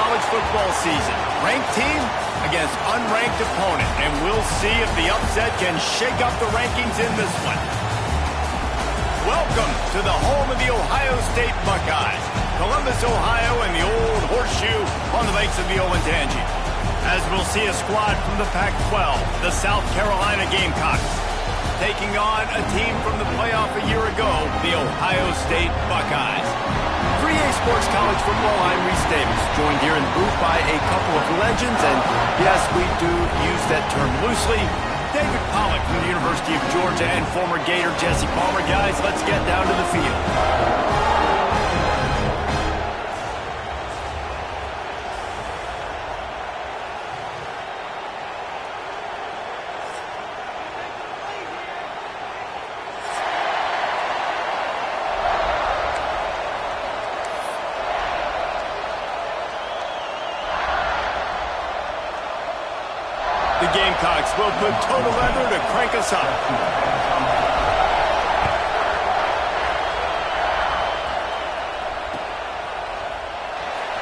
college football season. Ranked team against unranked opponent, and we'll see if the upset can shake up the rankings in this one. Welcome to the home of the Ohio State Buckeyes, Columbus, Ohio, and the old horseshoe on the banks of the Olentangy. As we'll see a squad from the Pac-12, the South Carolina Gamecocks, taking on a team from the playoff a year ago, the Ohio State Buckeyes. 3A Sports College Football, I'm Reese Davis, joined here in the booth by a couple of legends, and yes, we do use that term loosely. David Pollock from the University of Georgia and former Gator Jesse Palmer. Guys, let's get down to the field. The Gamecocks will put total leather to crank us up.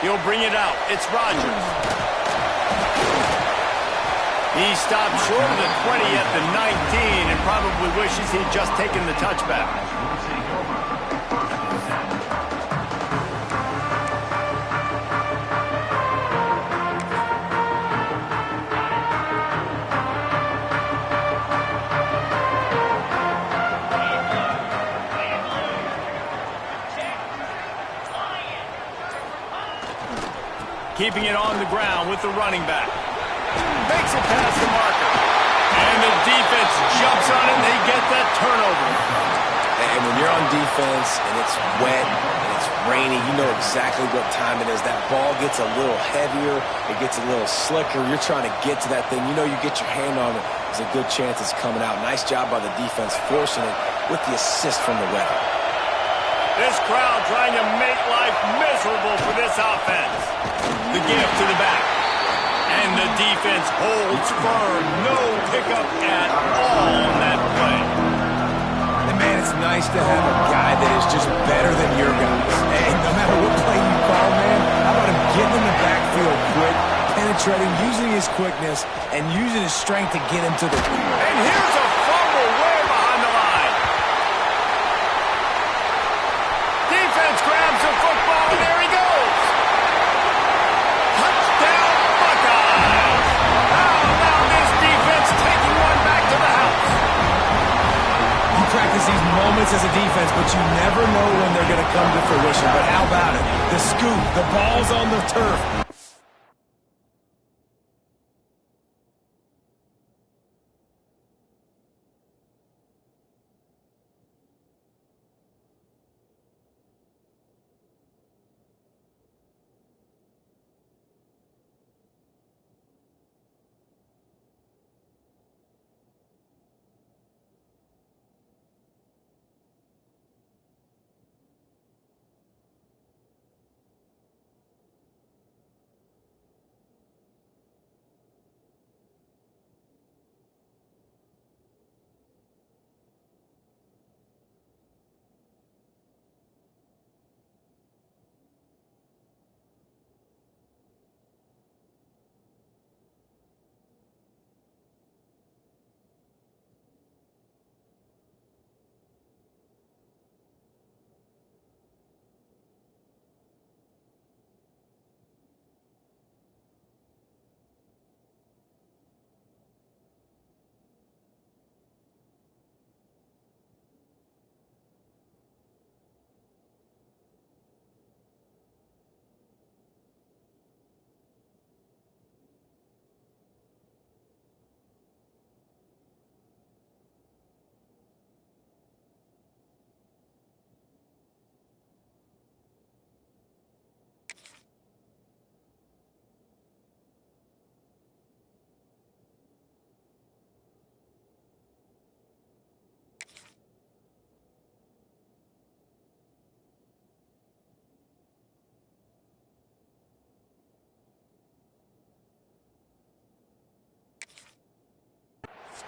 He'll bring it out. It's Rodgers. He stopped short of the 20 at the 19 and probably wishes he'd just taken the touchback. Keeping it on the ground with the running back. Makes it past the marker. And the defense jumps on him. They get that turnover. And when you're on defense and it's wet and it's rainy, you know exactly what time it is. That ball gets a little heavier. It gets a little slicker. You're trying to get to that thing. You know you get your hand on it. There's a good chance it's coming out. Nice job by the defense forcing it with the assist from the weather. This crowd trying to make life miserable for this offense. The give to the back. And the defense holds firm. No pickup at all on that play. And man, it's nice to have a guy that is just better than your guys. And no matter what play you call, man, how about him getting in the backfield quick, penetrating, using his quickness, and using his strength to get him to the... And here's a fumble way behind the line. Defense grabs the football, and there he goes. Touchdown, Buckeyes. How about this defense taking one back to the house? You practice these moments as a defense, but you never know when they're going to come to fruition. But how about it? The scoop, the ball's on the turf.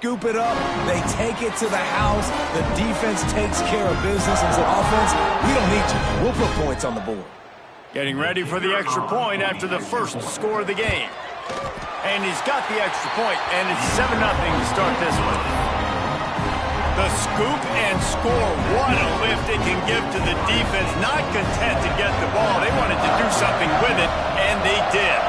Scoop it up. They take it to the house. The defense takes care of business and says, offense, we don't need you. We'll put points on the board. Getting ready for the extra point after the first score of the game. And he's got the extra point, and it's 7-0 to start this one. The scoop and score. What a lift it can give to the defense. Not content to get the ball. They wanted to do something with it, and they did.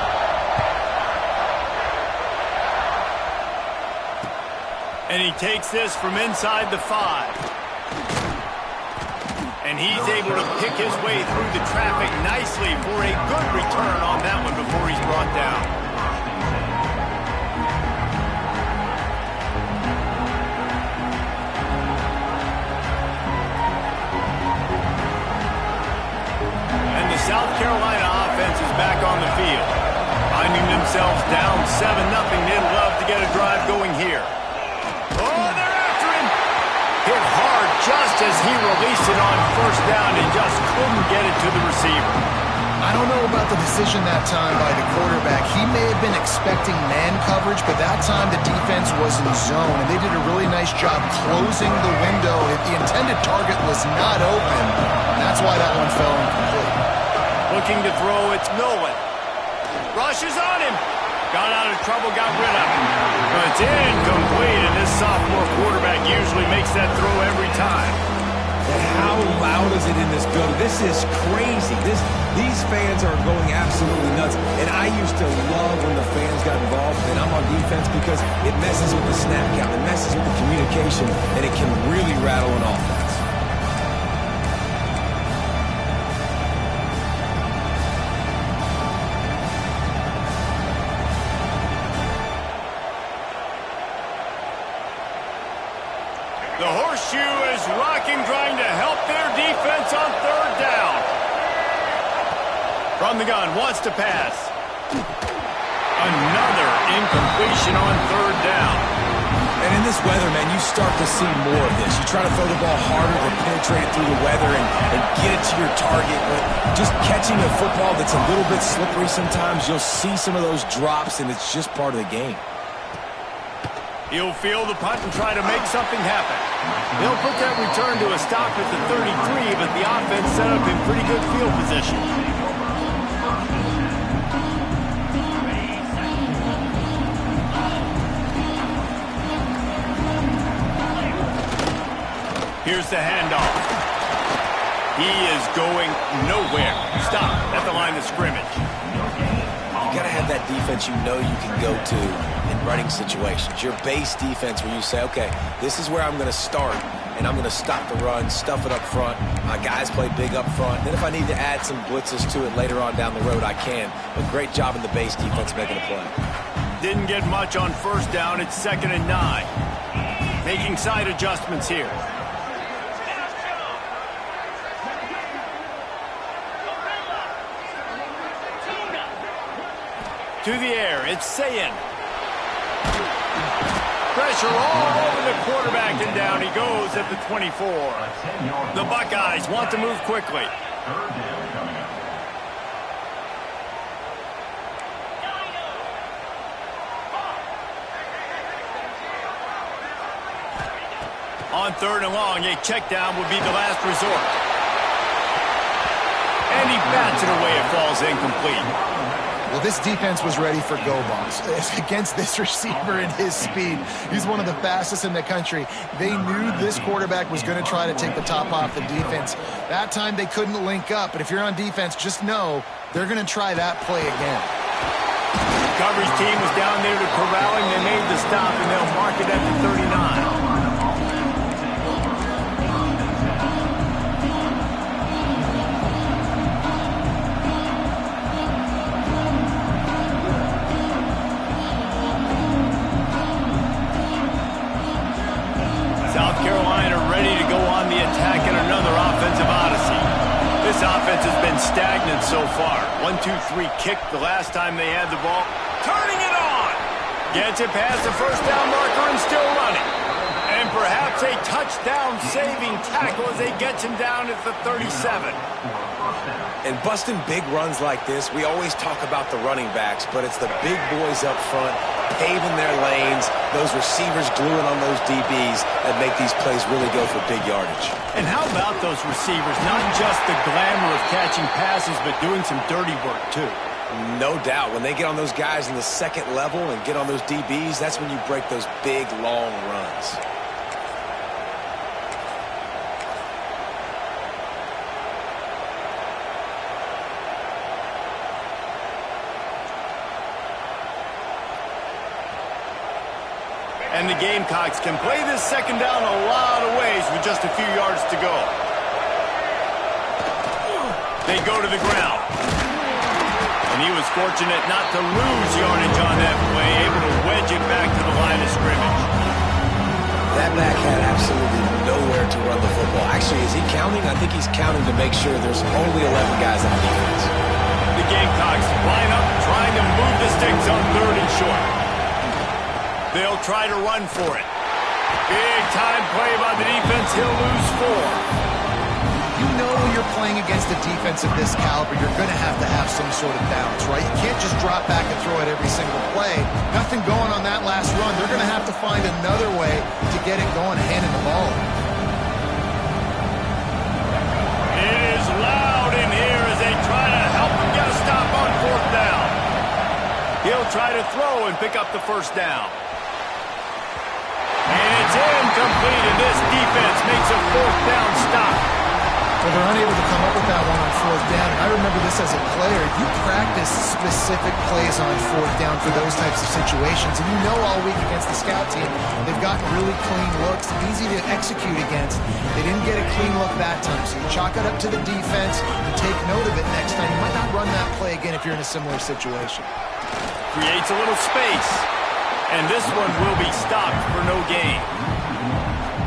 And he takes this from inside the 5. And he's able to pick his way through the traffic nicely for a good return on that one before he's brought down. And the South Carolina offense is back on the field. Finding themselves down 7-0, they'd love to get a drive going here. Oh, they're after him! Hit hard just as he released it on first down and just couldn't get it to the receiver. I don't know about the decision that time by the quarterback. He may have been expecting man coverage, but that time the defense was in zone, and they did a really nice job closing the window. The intended target was not open, and that's why that one fell incomplete. Looking to throw, it's Nolan. Rushes on him. Got out of trouble, got rid of him. But it's incomplete, and this sophomore quarterback usually makes that throw every time. How loud is it in this building? This is crazy. These fans are going absolutely nuts. And I used to love when the fans got involved, and I'm on defense because it messes with the snap count, it messes with the communication, and it can really rattle an offense. The horseshoe is rocking, trying to help their defense on third down. From the gun, wants to pass. Another incompletion on third down. And in this weather, man, you start to see more of this. You try to throw the ball harder to penetrate it through the weather and get it to your target. But just catching a football that's a little bit slippery sometimes, you'll see some of those drops, and it's just part of the game. He'll field the punt and try to make something happen. They'll put that return to a stop at the 33, but the offense set up in pretty good field position. Here's the handoff. He is going nowhere. Stop at the line of scrimmage. You got to have that defense you know you can go to in running situations. Your base defense where you say, okay, this is where I'm going to start, and I'm going to stop the run, stuff it up front. My guys play big up front. Then if I need to add some blitzes to it later on down the road, I can. But great job in the base defense making a play. Didn't get much on first down. It's 2nd and 9. Making side adjustments here. To the air, it's Sayin. Pressure all over the quarterback, and down he goes at the 24. The Buckeyes want to move quickly. On 3rd and long, a check down would be the last resort. And he bats it away. It falls incomplete. Well, this defense was ready for go balls. Against this receiver and his speed, he's one of the fastest in the country. They knew this quarterback was going to try to take the top off the defense. That time they couldn't link up, but if you're on defense, just know they're going to try that play again. The coverage team was down there to corralling. They made the stop, and they'll mark it at the 39. This offense has been stagnant so far. 1-2-3 kick the last time they had the ball. Turning it on! Gets it past the first down marker and still running. And perhaps a touchdown-saving tackle as they get him down at the 37. And busting big runs like this, we always talk about the running backs, but it's the big boys up front, paving their lanes, those receivers gluing on those DBs that make these plays really go for big yardage. And how about those receivers? Not just the glamour of catching passes, but doing some dirty work, too. No doubt. When they get on those guys in the second level and get on those DBs, that's when you break those big, long runs. And the Gamecocks can play this second down a lot of ways with just a few yards to go. They go to the ground. And he was fortunate not to lose yardage on that play, able to wedge it back to the line of scrimmage. That back had absolutely nowhere to run the football. Actually, is he counting? I think he's counting to make sure there's only 11 guys on defense. The Gamecocks line up, trying to move the sticks on 3rd and short. They'll try to run for it. Big time play by the defense. He'll lose 4. You know when you're playing against a defense of this caliber, you're going to have some sort of balance, right? You can't just drop back and throw it every single play. Nothing going on that last run. They're going to have to find another way to get it going, handing the ball. It is loud in here as they try to help him get a stop on 4th down. He'll try to throw and pick up the 1st down. And it's incomplete, and this defense makes a 4th down stop. Well, they're unable to come up with that one on 4th down. I remember this as a player. You practice specific plays on 4th down for those types of situations, and you know all week against the scout team, they've gotten really clean looks, easy to execute against. They didn't get a clean look that time, so you chalk it up to the defense and take note of it next time. You might not run that play again if you're in a similar situation. Creates a little space. And this one will be stopped for no gain.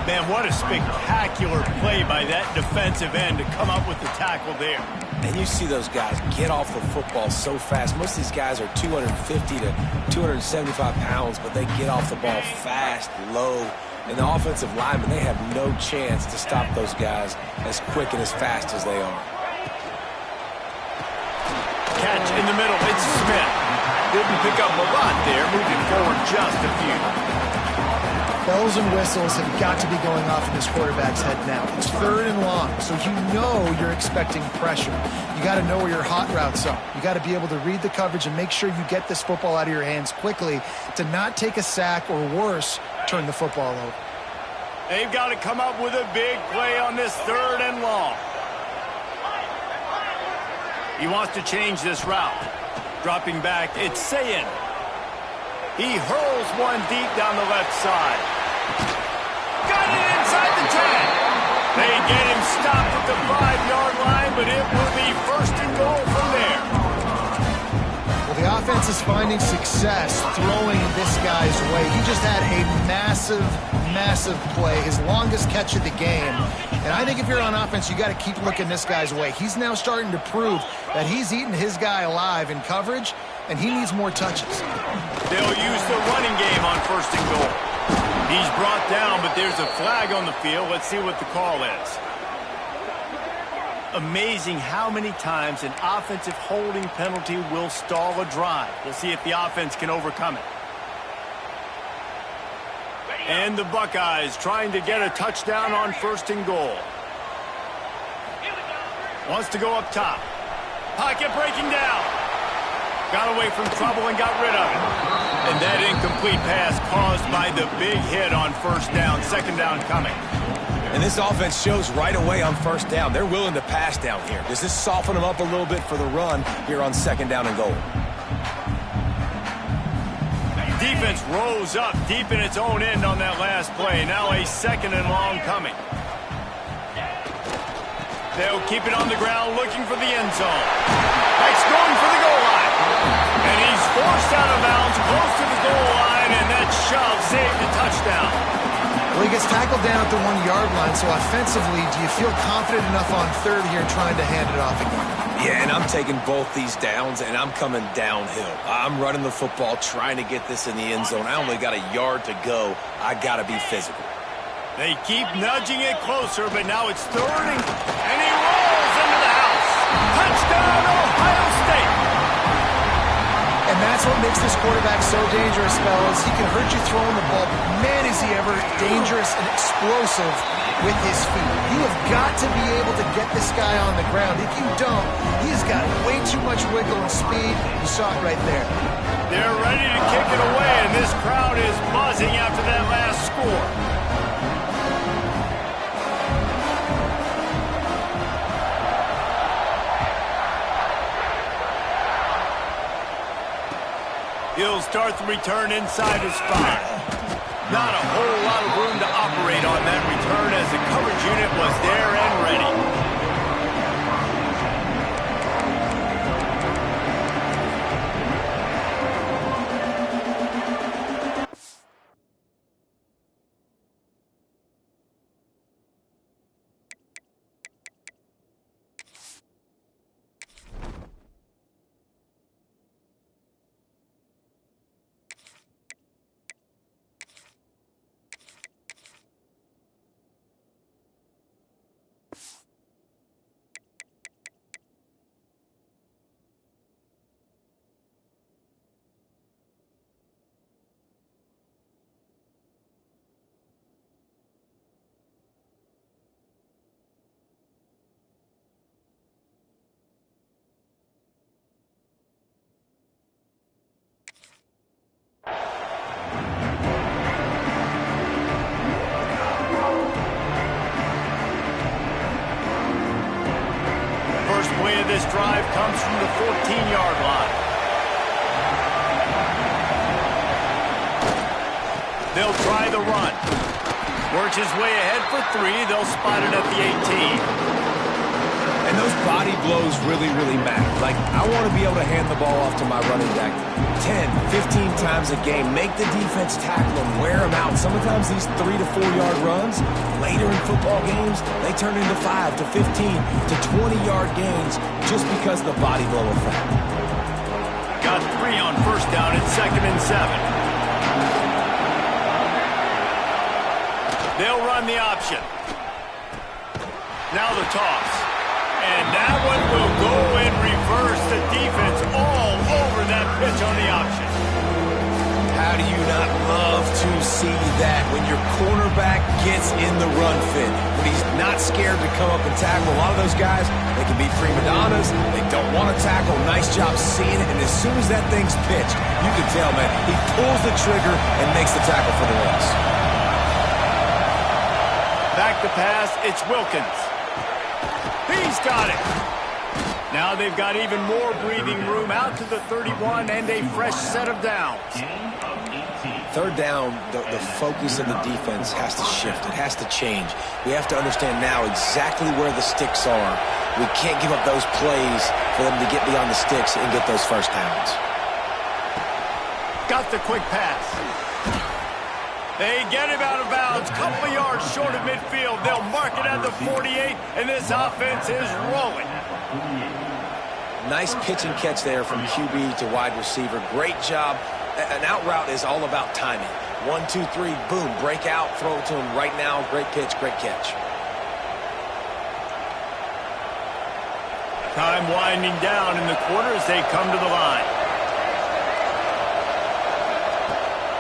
Man, what a spectacular play by that defensive end to come up with the tackle there. And you see those guys get off the football so fast. Most of these guys are 250 to 275 pounds, but they get off the ball fast, low. And the offensive linemen, they have no chance to stop those guys as quick and as fast as they are. Catch in the middle. It's Smith. Didn't pick up a lot there, moving forward just a few. Bells and whistles have got to be going off in this quarterback's head now. It's 3rd and long, so you know you're expecting pressure. You got to know where your hot routes are. You got to be able to read the coverage and make sure you get this football out of your hands quickly to not take a sack or worse, turn the football over. They've got to come up with a big play on this 3rd and long. He wants to change this route. Dropping back, it's Sayin. He hurls one deep down the left side. Got it inside the 10. They get him stopped at the 5-yard line, but it will be 1st and goal from there. Well, the offense is finding success throwing this guy's way. He just had a massive play, his longest catch of the game. And I think if you're on offense, you got to keep looking this guy's way. He's now starting to prove that he's eating his guy alive in coverage, and he needs more touches. They'll use the running game on 1st and goal. He's brought down, but there's a flag on the field. Let's see what the call is. Amazing how many times an offensive holding penalty will stall a drive. We'll see if the offense can overcome it. And the Buckeyes trying to get a touchdown on 1st and goal. Wants to go up top. Pocket breaking down. Got away from trouble and got rid of it. And that incomplete pass caused by the big hit on 1st down. 2nd down coming. And this offense shows right away on 1st down. They're willing to pass down here. Does this soften them up a little bit for the run here on 2nd down and goal? Defense rose up deep in its own end on that last play. Now a 2nd and long coming. They'll keep it on the ground looking for the end zone. That's going for the goal line. And he's forced out of bounds close to the goal line, and that shove saved a touchdown. Well, he gets tackled down at the 1-yard line, so offensively, do you feel confident enough on 3rd here trying to hand it off again? Yeah, and I'm taking both these downs, and I'm coming downhill. I'm running the football, trying to get this in the end zone. I only got a yard to go. I got to be physical. They keep nudging it closer, but now it's third, and he rolls into the house. Touchdown, Ohio State! And that's what makes this quarterback so dangerous, fellas. He can hurt you throwing the ball, but man, is he ever dangerous and explosive with his feet. You have got to be able to get this guy on the ground. If you don't, he has got way too much wiggle and speed. You saw it right there. They're ready to kick it away, and this crowd is buzzing after that last score. He'll start the return inside his 5. Not a whole lot of room to operate on that return as the coverage unit was there and ready. This drive comes from the 14-yard line. They'll try the run. Works his way ahead for 3. They'll spot it at the 18. And those body blows really, really matter. Like, I want to be able to hand the ball off to my running back 10, 15 times a game. Make the defense tackle him, wear him out. Sometimes these 3 to 4 yard runs, later in football games, they turn into 5 to 15 to 20-yard gains just because of the body blow effect. Got 3 on first down at 2nd and 7. They'll run the option. Now the toss. And that one will go in reverse. The defense all over that pitch on the option. How do you not love to see that when your cornerback gets in the run fit? When he's not scared to come up and tackle. A lot of those guys, they can be prima donnas. They don't want to tackle. Nice job seeing it. And as soon as that thing's pitched, you can tell, man, he pulls the trigger and makes the tackle for the loss. Back to pass, it's Wilkins. He's got it. Now they've got even more breathing room out to the 31 and a fresh set of downs. Third down, the focus of the defense has to shift. It has to change. We have to understand now exactly where the sticks are. We can't give up those plays for them to get beyond the sticks and get those first downs. Got the quick pass. They get him out of bounds, couple yards short of midfield. They'll mark it at the 48, and this offense is rolling. Nice pitch and catch there from QB to wide receiver. Great job. An out route is all about timing. 1, 2, 3, boom, break out, throw it to him right now. Great pitch, great catch. Time winding down in the quarter as they come to the line.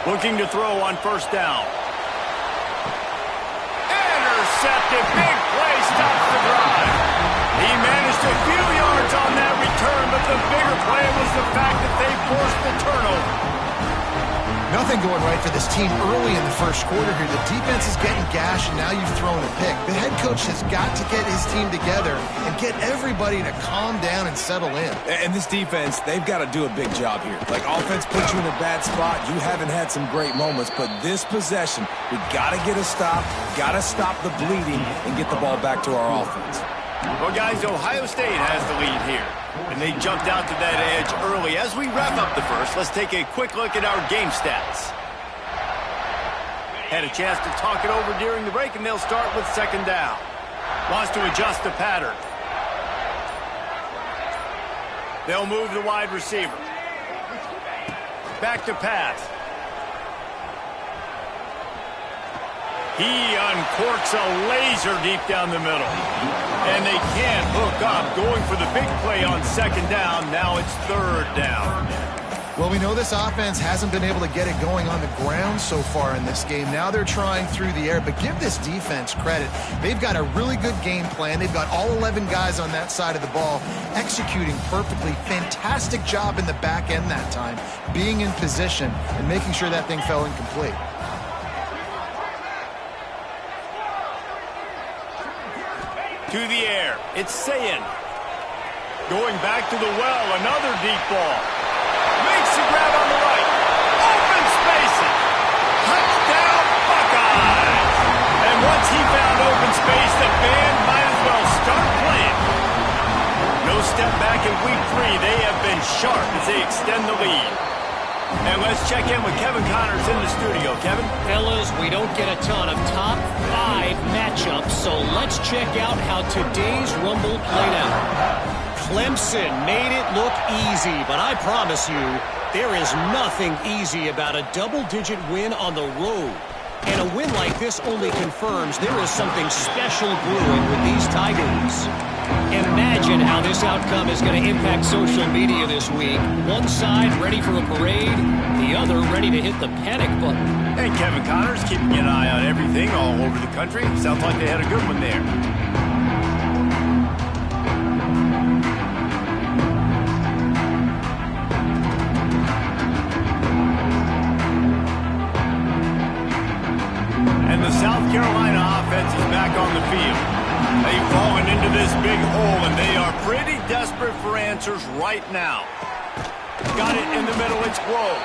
Looking to throw on first down. Intercepted. Big play stops the drive. He managed a few yards on that return, but the bigger play was the fact that they forced the turnover. Nothing going right for this team early in the first quarter here. The defense is getting gashed, and now you've thrown a pick. The head coach has got to get his team together and get everybody to calm down and settle in. And this defense, they've got to do a big job here. Like, offense puts you in a bad spot. You haven't had some great moments, but this possession, we got to get a stop, got to stop the bleeding, and get the ball back to our offense. Well, guys, Ohio State has the lead here, and they jumped out to that edge early. As we wrap up the first, let's take a quick look at our game stats. Had a chance to talk it over during the break, and they'll start with second down. Wants to adjust the pattern. They'll move the wide receiver. Back to pass. He uncorks a laser deep down the middle. And they can't hook up, going for the big play on second down. Now it's third down. Well, we know this offense hasn't been able to get it going on the ground so far in this game. Now they're trying through the air, but give this defense credit. They've got a really good game plan. They've got all 11 guys on that side of the ball executing perfectly. Fantastic job in the back end that time, being in position and making sure that thing fell incomplete. To the air, it's Sayin. Going back to the well, another deep ball. Makes the grab on the right. Open spaces. Touchdown, Buckeyes. And once he found open space, the band might as well start playing. No step back in week 3. They have been sharp as they extend the lead. And let's check in with Kevin Connors in the studio. Kevin? Fellas, we don't get a ton of top 5 matchups, so let's check out how today's Rumble played out. Clemson made it look easy, but I promise you, there is nothing easy about a double-digit win on the road. And a win like this only confirms there is something special brewing with these Tigers. Imagine how this outcome is going to impact social media this week. One side ready for a parade, the other ready to hit the panic button. And Kevin Connors keeping an eye on everything all over the country. Sounds like they had a good one there. And the South Carolina offense is back on the field. They've fallen into this big hole, and they are pretty desperate for answers right now. Got it in the middle, it's Grove.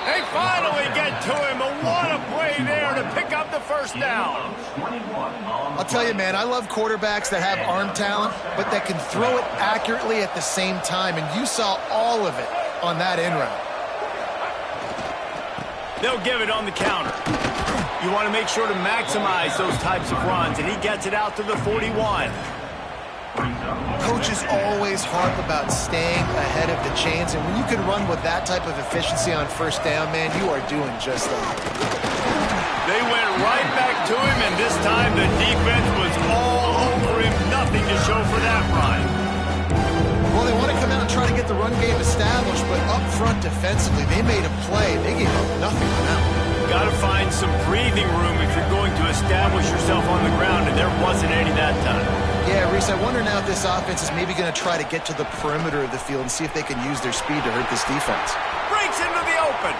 They finally get to him, but what a play there to pick up the first down. I'll tell you, man, I love quarterbacks that have arm talent, but that can throw it accurately at the same time, and you saw all of it on that in route. They'll give it on the counter. You want to make sure to maximize those types of runs, and he gets it out to the 41. Coaches always harp about staying ahead of the chains, and when you can run with that type of efficiency on first down, man, you are doing just that. They went right back to him, and this time the defense was all over him. Nothing to show for that run. Well, they want to come out and try to get the run game established, but up front defensively, they made a play. They gave up nothing on that one. Got to find some breathing room if you're going to establish yourself on the ground, and there wasn't any that time. Yeah, Reese, I wonder now if this offense is maybe going to try to get to the perimeter of the field and see if they can use their speed to hurt this defense. Breaks into the open.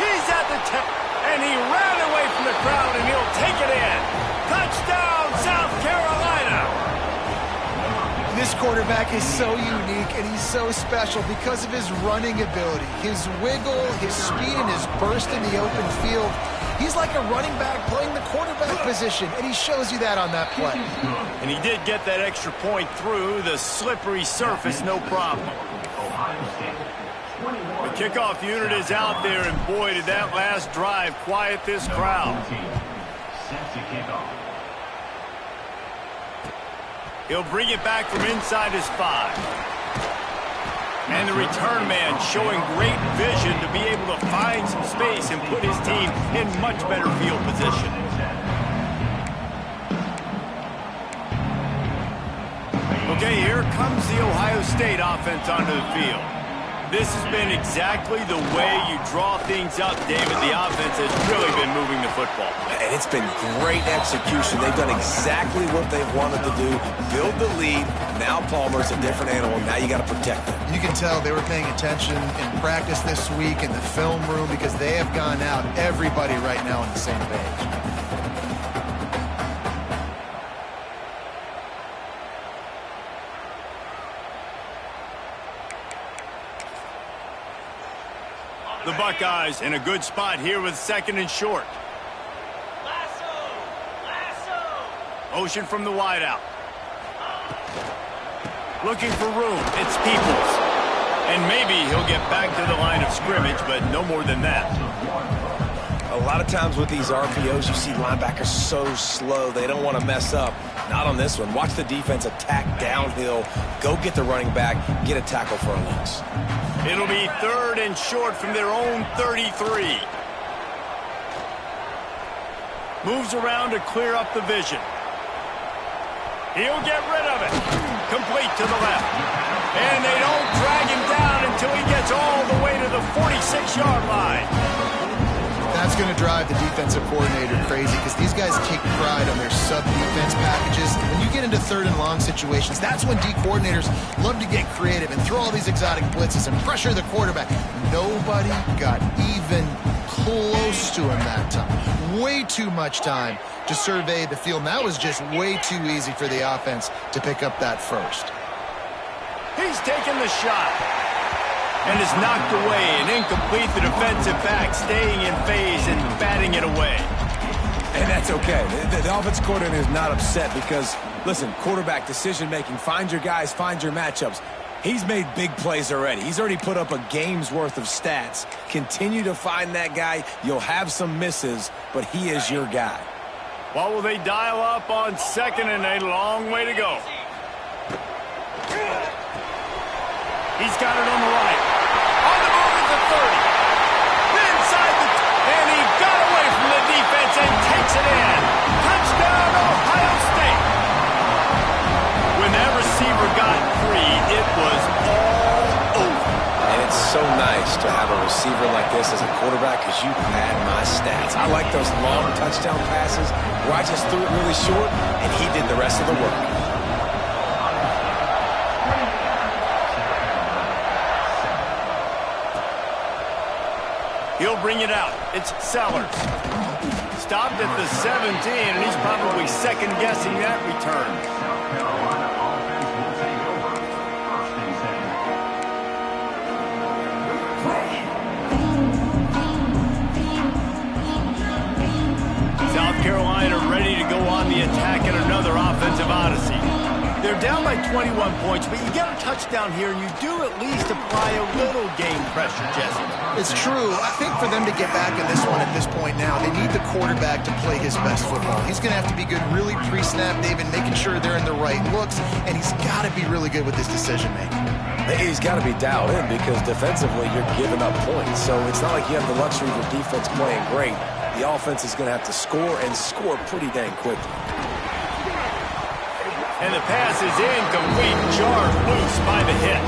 He's at the tip, and he ran away from the crowd, and he'll take it in. Touchdown, South Carolina! This quarterback is so unique, and he's so special because of his running ability, his wiggle, his speed, and his burst in the open field. He's like a running back playing the quarterback position, and he shows you that on that play. And he did get that extra point through the slippery surface, no problem. The kickoff unit is out there, and boy, did that last drive quiet this crowd. He'll bring it back from inside his 5. And the return man showing great vision to be able to find some space and put his team in much better field position. Okay, here comes the Ohio State offense onto the field. This has been exactly the way you draw things up, David. The offense has really been moving the football. And it's been great execution. They've done exactly what they've wanted to do. Build the lead. Now Palmer's a different animal. Now you got to protect them. You can tell they were paying attention in practice this week in the film room because they have gone out, everybody right now on the same page. The Buckeyes in a good spot here with second and short. Motion from the wideout. Looking for room. It's Peoples. And maybe he'll get back to the line of scrimmage, but no more than that. A lot of times with these RPOs, you see linebackers so slow. They don't want to mess up. Not on this one. Watch the defense attack downhill. Go get the running back. Get a tackle for a loss. It'll be third and short from their own 33. Moves around to clear up the vision. He'll get rid of it. Complete to the left. And they don't drag him down until he gets all the way to the 46-yard line. That's going to drive the defensive coordinator crazy because these guys take pride on their sub-defense packages. When you get into third and long situations, that's when D coordinators love to get creative and throw all these exotic blitzes and pressure the quarterback. Nobody got even close to him that time. Way too much time to survey the field. And that was just way too easy for the offense to pick up that first. He's taking the shot. And is knocked away and incomplete. The defensive back staying in phase and batting it away. And that's okay. The offensive coordinator is not upset because, listen, quarterback decision-making, find your guys, find your matchups. He's made big plays already. He's already put up a game's worth of stats. Continue to find that guy. You'll have some misses, but he is your guy. What will they dial up on second and a long way to go? He's got it on the right. On the move at the 30. Inside the... And he got away from the defense and takes it in. Touchdown, Ohio State. When that receiver got free, it was all over. And it's so nice to have a receiver like this as a quarterback because you pad my stats. I like those long touchdown passes where I just threw it really short and he did the rest of the work. He'll bring it out. It's Sellers. Stopped at the 17, and he's probably second-guessing that return. South Carolina ready to go on the attack in another offensive odyssey. They're down by 21 points, but you get a touchdown here, and you do at least apply a little game pressure, Jesse. It's true. I think for them to get back in this one at this point now, they need the quarterback to play his best football. He's going to have to be good really pre-snap, David, making sure they're in the right looks, and he's got to be really good with his decision-making. He's got to be dialed in because defensively you're giving up points. So it's not like you have the luxury of your defense playing great. The offense is going to have to score and score pretty dang quickly. And the pass is incomplete, jarred loose by the hit.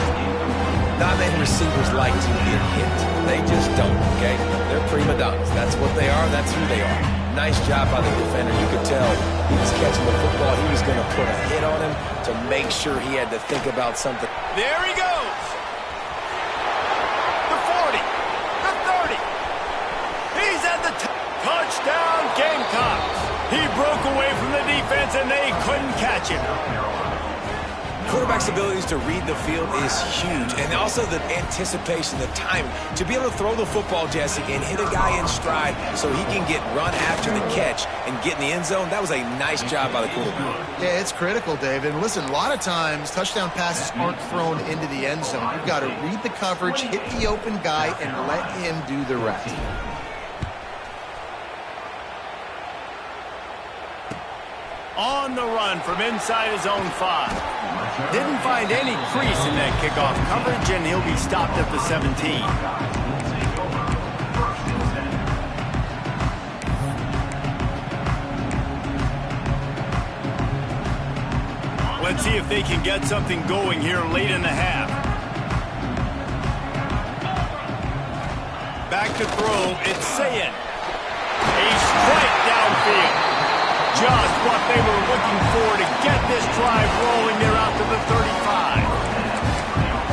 Not many receivers like to get hit. They just don't, okay? They're prima donnas. That's what they are. That's who they are. Nice job by the defender. You could tell he was catching the football. He was going to put a hit on him to make sure he had to think about something. There he goes. The 40. The 30. He's at the touchdown, Gamecocks. He broke away from the defense, and they couldn't catch him. Quarterback's abilities to read the field is huge, and also the anticipation, the time to be able to throw the football, Jesse, and hit a guy in stride so he can get run after the catch and get in the end zone. That was a nice job by the quarterback. Yeah, it's critical, David. And listen, a lot of times touchdown passes aren't thrown into the end zone. You've got to read the coverage, hit the open guy, and let him do the rest. On the run from inside his own 5. Didn't find any crease in that kickoff coverage, and he'll be stopped at the 17. Let's see if they can get something going here late in the half. Back to throw, it's Sayin. A strike downfield. Just what they were looking for to get this drive rolling. They're out to the 35.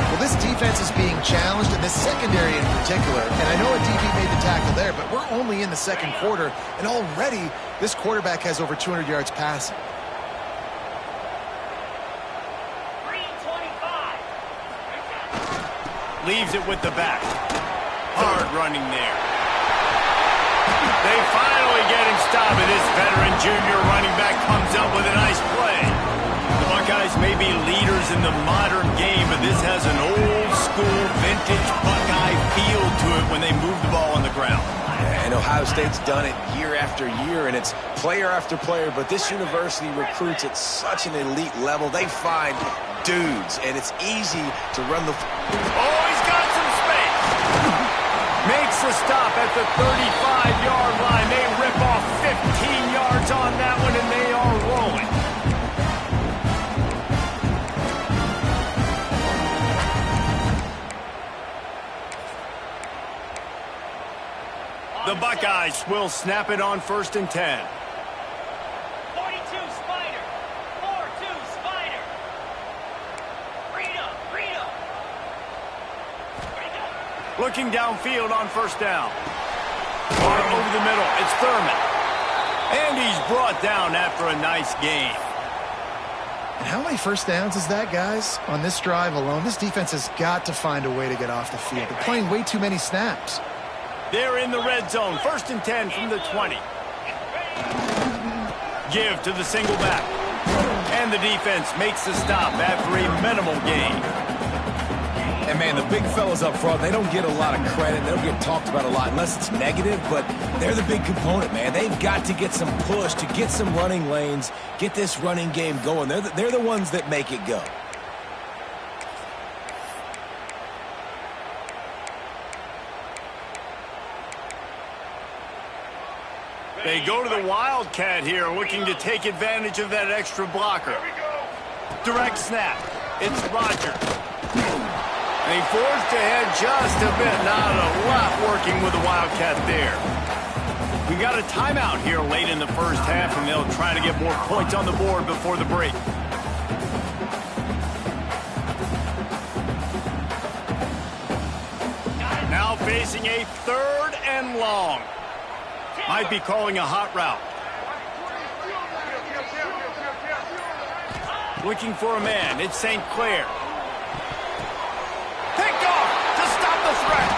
Well, this defense is being challenged, and this secondary in particular. And I know a DB made the tackle there, but we're only in the second quarter, and already this quarterback has over 200 yards passing. 325. Leaves it with the back. Hard running there. They finally get him stopped, and this veteran junior running back comes up with a nice play. The Buckeyes may be leaders in the modern game, but this has an old-school, vintage Buckeye feel to it when they move the ball on the ground. And Ohio State's done it year after year, and it's player after player, but this university recruits at such an elite level. They find dudes, and it's easy to run the... Oh, he's got some space. Makes the stop at the 35-yard line. They rip off 15 yards. yards on that one, and they are rolling. The Buckeyes will snap it on 1st and 10. 42 Spider. 4-2 Spider. Rita. Looking downfield on 1st down. Over the middle, it's Thurman. And he's brought down after a nice gain. And how many first downs is that, guys? On this drive alone, this defense has got to find a way to get off the field. They're playing way too many snaps. They're in the red zone. 1st and 10 from the 20. Give to the single back. And the defense makes the stop after a minimal gain. And, man, the big fellas up front, they don't get a lot of credit. They don't get talked about a lot unless it's negative, but they're the big component, man. They've got to get some push, to get some running lanes, get this running game going. They're the ones that make it go. They go to the Wildcat here, looking to take advantage of that extra blocker. Direct snap. It's Rodgers. And he forged ahead just a bit. Not a lot working with the Wildcat there. We got a timeout here late in the first half, and they'll try to get more points on the board before the break. Now facing a 3rd and long. Might be calling a hot route. Looking for a man. It's St. Clair. Picked off to stop the threat.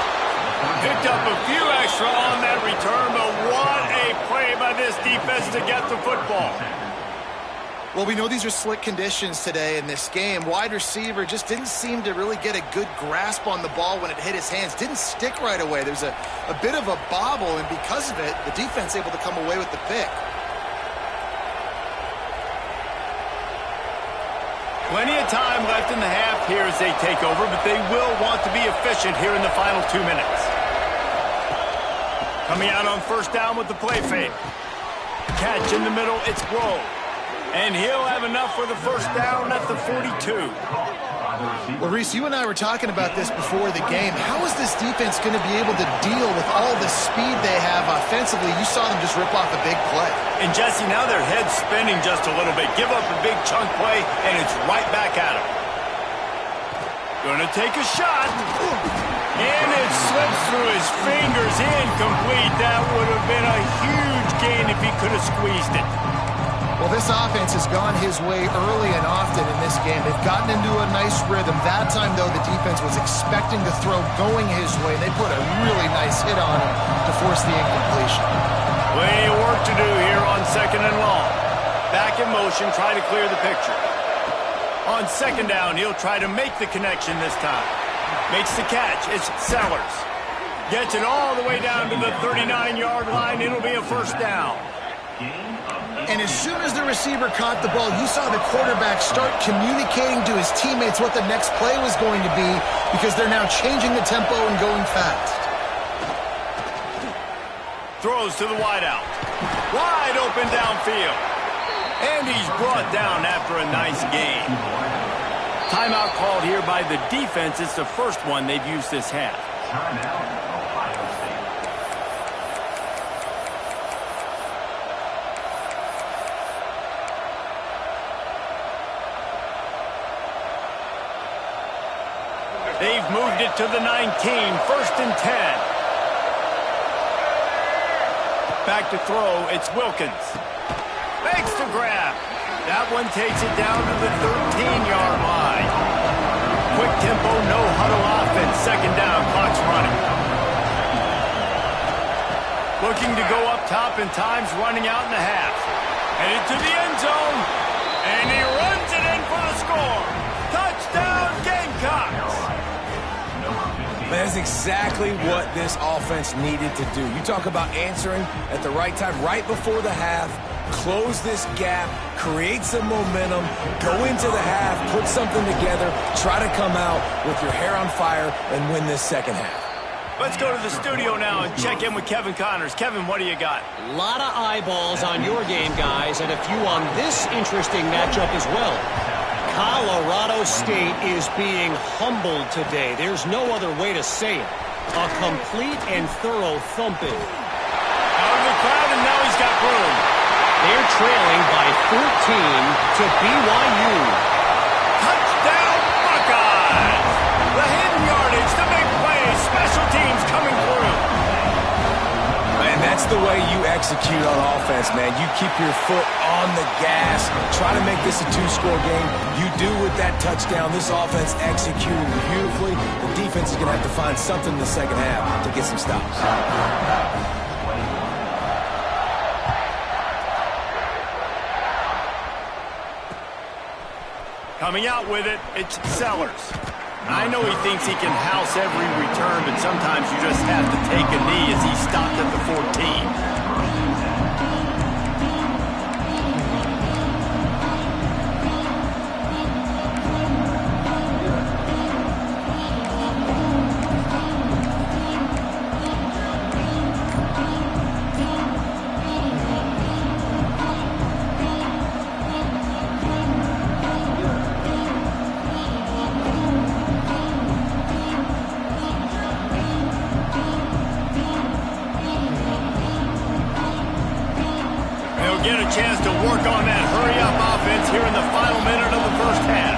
Picked up a few extra on that return, but what a play by this defense to get the football. Well, we know these are slick conditions today in this game. Wide receiver just didn't seem to really get a good grasp on the ball when it hit his hands. Didn't stick right away. There's a bit of a bobble, and because of it, the defense able to come away with the pick. Plenty of time left in the half here as they take over, but they will want to be efficient here in the final 2 minutes. Coming out on 1st down with the play fake. Catch in the middle, it's Grove. And he'll have enough for the 1st down at the 42. Well, Reese, you and I were talking about this before the game. How is this defense going to be able to deal with all the speed they have offensively? You saw them just rip off a big play. And, Jesse, now their head's spinning just a little bit. Give up a big chunk play, and it's right back at them. Gonna take a shot. And it slips through his fingers. Incomplete. That would have been a huge gain if he could have squeezed it. Well, this offense has gone his way early and often in this game. They've gotten into a nice rhythm. That time, though, the defense was expecting the throw going his way. They put a really nice hit on him to force the incompletion. Plenty of work to do here on 2nd and long. Back in motion, try to clear the picture. On 2nd down, he'll try to make the connection this time. Makes the catch. It's Sellers. Gets it all the way down to the 39-yard line. It'll be a 1st down. And as soon as the receiver caught the ball, you saw the quarterback start communicating to his teammates what the next play was going to be because they're now changing the tempo and going fast. Throws to the wideout. Wide open downfield. And he's brought down after a nice gain. Timeout called here by the defense. It's the first one they've used this half. They've moved it to the 19, 1st and 10. Back to throw, it's Wilkins. Makes the grab. That one takes it down to the 13-yard line. Quick tempo, no huddle offense. 2nd down, clock's running. Looking to go up top, and time's running out in the half. Headed to the end zone, and he runs it in for the score. Touchdown, Gamecocks. That's exactly what this offense needed to do. You talk about answering at the right time, right before the half, close this gap, create some momentum, go into the half, put something together, try to come out with your hair on fire and win this 2nd half. Let's go to the studio now and check in with Kevin Connors. Kevin, what do you got? A lot of eyeballs on your game, guys, and a few on this interesting matchup as well. Colorado State is being humbled today. There's no other way to say it. A complete and thorough thumping. Out of the crowd, and now he's got room. They're trailing by 14 to BYU. Touchdown, Buckeyes! The hidden yardage, the big plays, special teams coming through. Man, that's the way you execute on offense, man. You keep your foot on the gas, try to make this a two-score game. You do with that touchdown. This offense executed beautifully. The defense is going to have to find something in the second half to get some stops. Coming out with it, it's Sellers. I know he thinks he can house every return, but sometimes you just have to take a knee as he stopped at the 14. Get a chance to work on that hurry-up offense here in the final minute of the first half.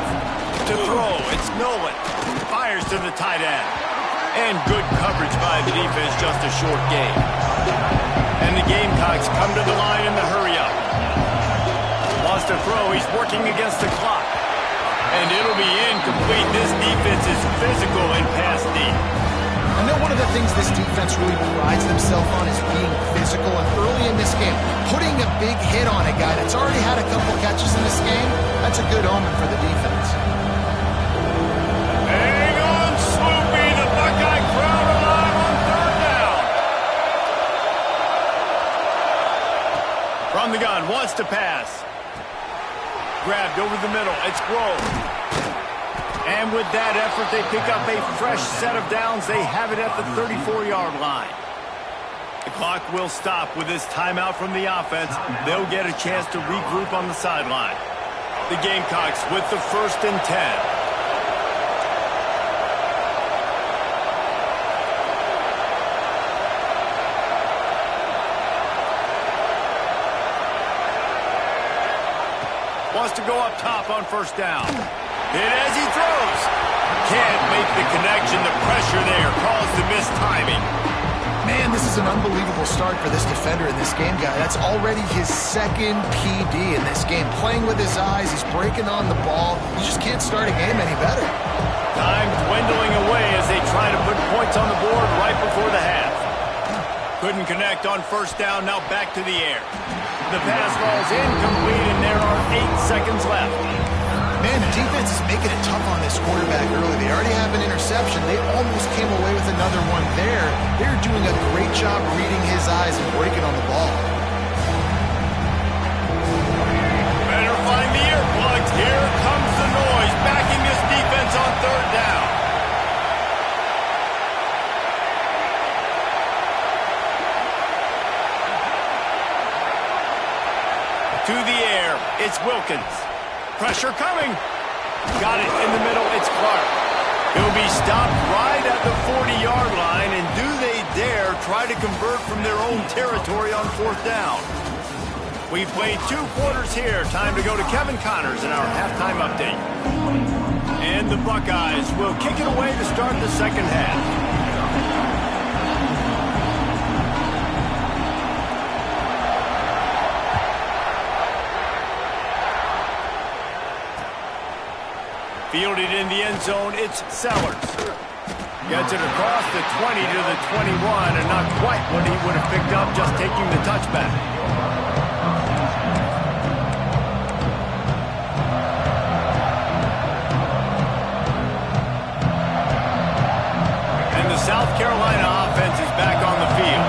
To throw, it's Nolan. Fires to the tight end. And good coverage by the defense, just a short game. And the Gamecocks come to the line in the hurry-up. Wants to throw, he's working against the clock. And it'll be incomplete. This defense is physical in pass deep. I know one of the things this defense really prides themselves on is being physical, and early in this game, putting a big hit on a guy that's already had a couple catches in this game, that's a good omen for the defense. Hang on, Sloopy, the Buckeye crowd alive on third down. From the gun, wants to pass. Grabbed over the middle, it's Grove. And with that effort, they pick up a fresh set of downs. They have it at the 34-yard line. The clock will stop with this timeout from the offense. They'll get a chance to regroup on the sideline. The Gamecocks with the 1st and 10. Wants to go up top on first down. Hit as he throws. Can't make the connection. The pressure there caused the missed timing. Man, this is an unbelievable start for this defender in this game, guy. That's already his 2nd PD in this game. Playing with his eyes, he's breaking on the ball. You just can't start a game any better. Time dwindling away as they try to put points on the board right before the half. Couldn't connect on first down, now back to the air. The pass falls incomplete, and there are 8 seconds left. Man, the defense is making it tough on this quarterback early. They already have an interception. They almost came away with another one there. They're doing a great job reading his eyes and breaking on the ball. Better find the earplugs. Here comes the noise, backing this defense on third down. To the air, it's Wilkins. Pressure coming. Got it in the middle, it's Clark. He'll be stopped right at the 40-yard line, and do they dare try to convert from their own territory on 4th down? We've played 2 quarters here. Time to go to Kevin Connors in our halftime update. And the Buckeyes will kick it away to start the second half. Fielded in the end zone, it's Sellers. Gets it across the 20 to the 21, and not quite what he would have picked up just taking the touchback. And the South Carolina offense is back on the field.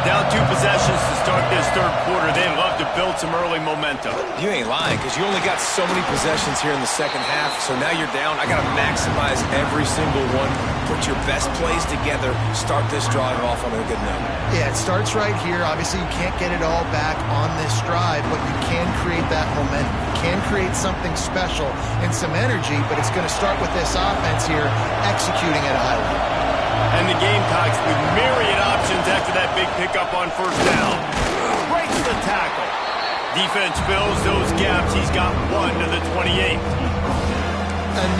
Down 2 possessions to start this third quarter. They love to build build some early momentum. You ain't lying, because you only got so many possessions here in the second half, so now you're down. I got to maximize every single one. Put your best plays together. Start this drive off on a good note. Yeah, it starts right here. Obviously, you can't get it all back on this drive, but you can create that momentum. You can create something special and some energy, but it's going to start with this offense here executing at a high level. And the Gamecocks with myriad options after that big pickup on first down. Breaks the tackle. Defense fills those gaps. He's got 1 to the 28.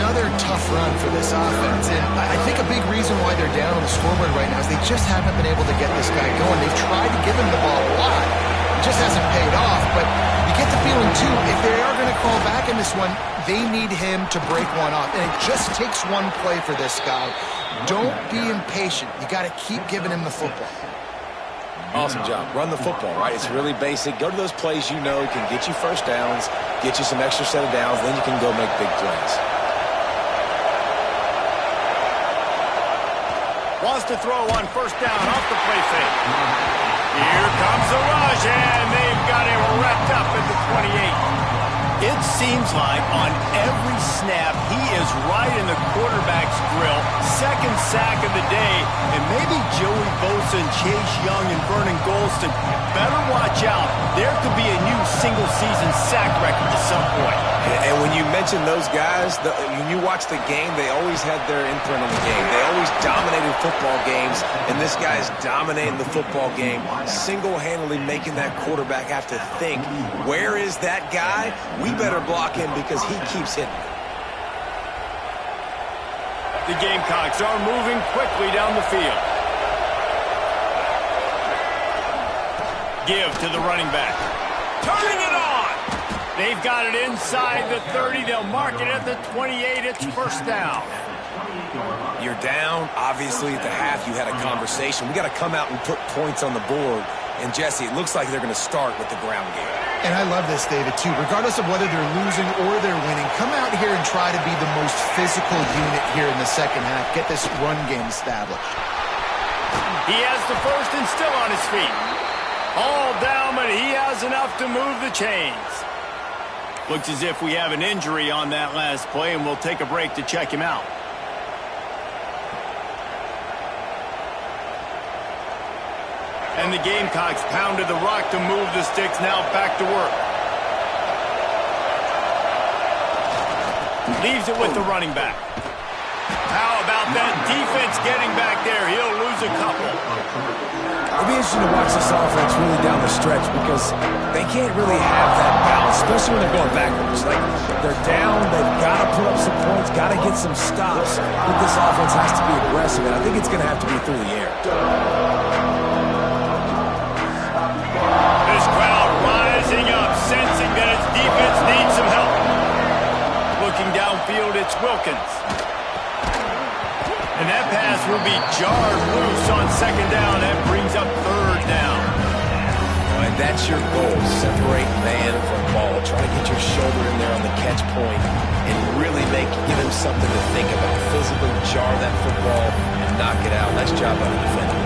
Another tough run for this offense, and I think a big reason why they're down on the scoreboard right now is they just haven't been able to get this guy going. They've tried to give him the ball a lot. It just hasn't paid off, but you get the feeling, too, if they are going to crawl back in this one, they need him to break one off, and it just takes one play for this guy. Don't be impatient. You got to keep giving him the football. Awesome job. Run the football, right? It's really basic. Go to those plays you know can get you first downs, get you some extra set of downs, then you can go make big plays. Wants to throw on first down off the play fake. Here comes the rush, and they've got him wrapped up at the 28. It seems like on every snap, he is right in the quarterback's grill. Second sack of the day, and maybe Joey Bosa and Chase Young and Vernon Golston better watch out. There could be a new single-season sack record at some point. And when you mention those guys, when you watch the game, they always had their imprint on the game. They always dominated football games, and this guy's dominating the football game, single-handedly making that quarterback have to think, where is that guy? We better block him because he keeps hitting. The Gamecocks are moving quickly down the field. Give to the running back. Turning it on! They've got it inside the 30. They'll mark it at the 28. It's first down. You're down. Obviously, at the half, you had a conversation. We got to come out and put points on the board. And, Jesse, it looks like they're going to start with the ground game. And I love this, David, too. Regardless of whether they're losing or they're winning, come out here and try to be the most physical unit here in the second half. Get this run game established. He has the first and still on his feet. All down, but he has enough to move the chains. Looks as if we have an injury on that last play, and we'll take a break to check him out. And the Gamecocks pounded the rock to move the sticks. Now back to work. Leaves it with the running back. How about that defense getting back there? He'll lose a couple. It'll be interesting to watch this offense really down the stretch because they can't really have that balance, especially when they're going backwards. Like, they're down, they've got to put up some points, got to get some stops. But this offense has to be aggressive, and I think it's going to have to be through the air. This crowd rising up, sensing that its defense needs some help. Looking downfield, it's Wilkins. And that pass will be jarred loose on second down. That brings up third down. And that's your goal. Separate man from ball. Try to get your shoulder in there on the catch point and really give him something to think about. Physically jar that football and knock it out. Nice job by the defender.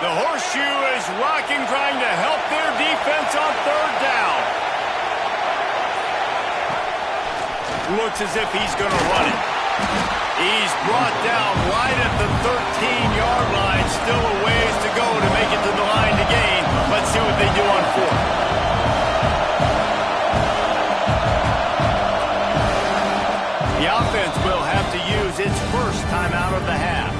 The horseshoe is rocking, trying to help their defense on third down. Looks as if he's going to run it. He's brought down right at the 13-yard line. Still a ways to go to make it to the line to gain. Let's see what they do on fourth. The offense will have to use its first timeout of the half.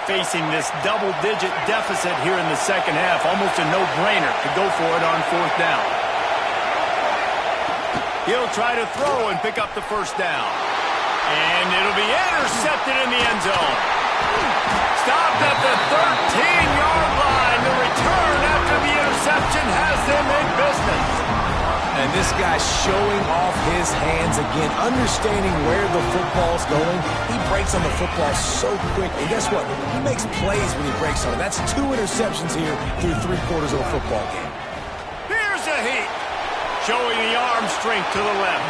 Facing this double-digit deficit here in the second half. Almost a no-brainer to go for it on fourth down. He'll try to throw and pick up the first down. And it'll be intercepted in the end zone. Stopped at the 13-yard line. this guy showing off his hands again, understanding where the football's going. He breaks on the football so quick, and guess what? He makes plays when he breaks on it. That's 2 interceptions here through 3/4 of a football game. Here's a heat. Showing the arm strength to the left.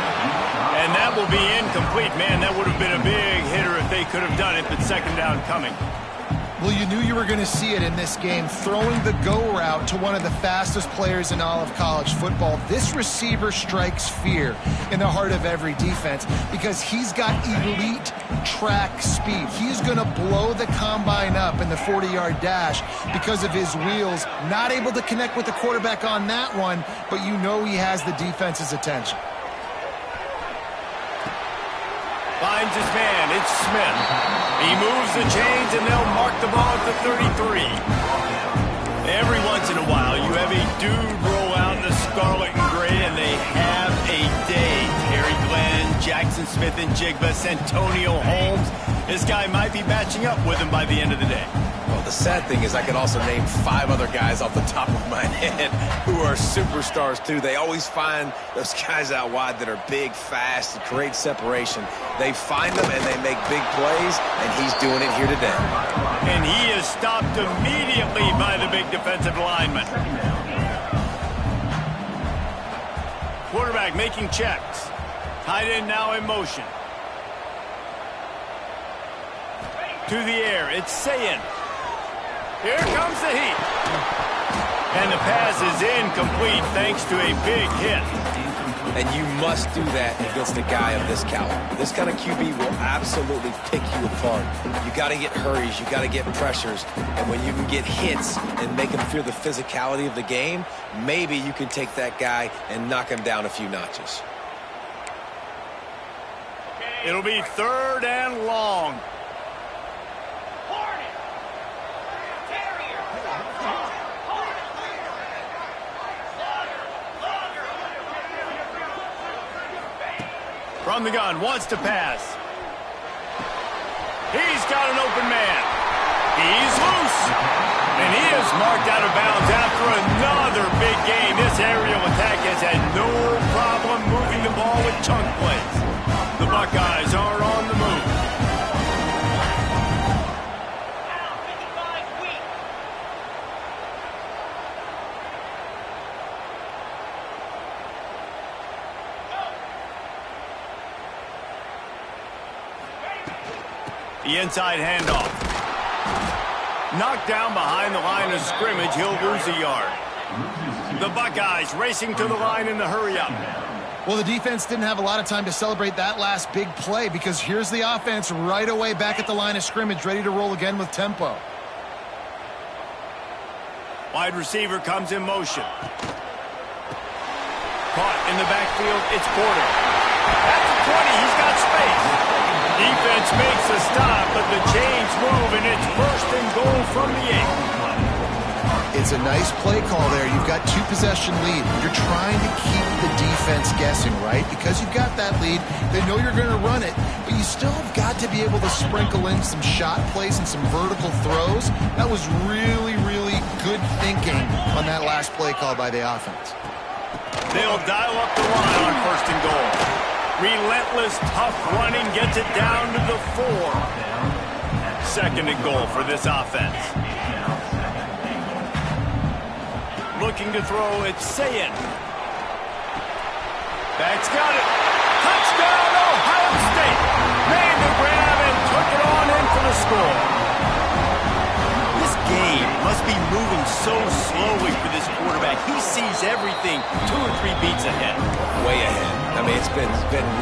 And that will be incomplete. Man, that would have been a big hitter if they could have done it, but second down coming. Well, you knew you were going to see it in this game, throwing the go route to one of the fastest players in all of college football. This receiver strikes fear in the heart of every defense because he's got elite track speed. He's going to blow the combine up in the 40-yard dash because of his wheels. Not able to connect with the quarterback on that one, but you know he has the defense's attention. Finds his man. It's Smith. He moves the chains, and they'll mark the ball at the 33. Every once in a while, you have a dude roll out in the scarlet and gray, and they have a day. Terry Glenn, Jackson Smith and Jigba, Santonio Holmes. This guy might be matching up with him by the end of the day. Well, the sad thing is I could also name 5 other guys off the top of my head who are superstars, too. They always find those guys out wide that are big, fast, and create separation. They find them, and they make big plays, and he's doing it here today. And he is stopped immediately by the big defensive lineman. Quarterback making checks. Tight end now in motion. To the air, it's Sayin. Here comes the heat. And the pass is incomplete thanks to a big hit. And you must do that against a guy of this caliber. This kind of QB will absolutely pick you apart. You got to get hurries. You got to get pressures. And when you can get hits and make him feel the physicality of the game, maybe you can take that guy and knock him down a few notches. It'll be 3rd and long. From the gun, wants to pass. He's got an open man. He's loose. And he is marked out of bounds after another big game. This aerial attack has had no problem moving the ball with chunk plays. The Buckeyes are on the move. The inside handoff. Knocked down behind the line of scrimmage. He'll lose a yard. The Buckeyes racing to the line in the hurry-up. Well, the defense didn't have a lot of time to celebrate that last big play because here's the offense right away back at the line of scrimmage, ready to roll again with tempo. Wide receiver comes in motion. Caught in the backfield, it's Porter. At the 20, he's got space. Defense makes a stop, but the chains move, and it's 1st and goal from the 8. It's a nice play call there. You've got 2-possession lead. You're trying to keep the defense guessing, right? Because you've got that lead, they know you're going to run it, but you still have got to be able to sprinkle in some shot plays and some vertical throws. That was really, really good thinking on that last play call by the offense. They'll dial up the line on 1st and goal. Relentless, tough running gets it down to the 4. 2nd and goal for this offense. Looking to throw, it's Sayin. Back's got it. Touchdown, Ohio State. Made the grab and took it on in for the score. This game must be moving so slowly for this quarterback. He sees everything 2 or 3 beats ahead. Way ahead. I mean, it's been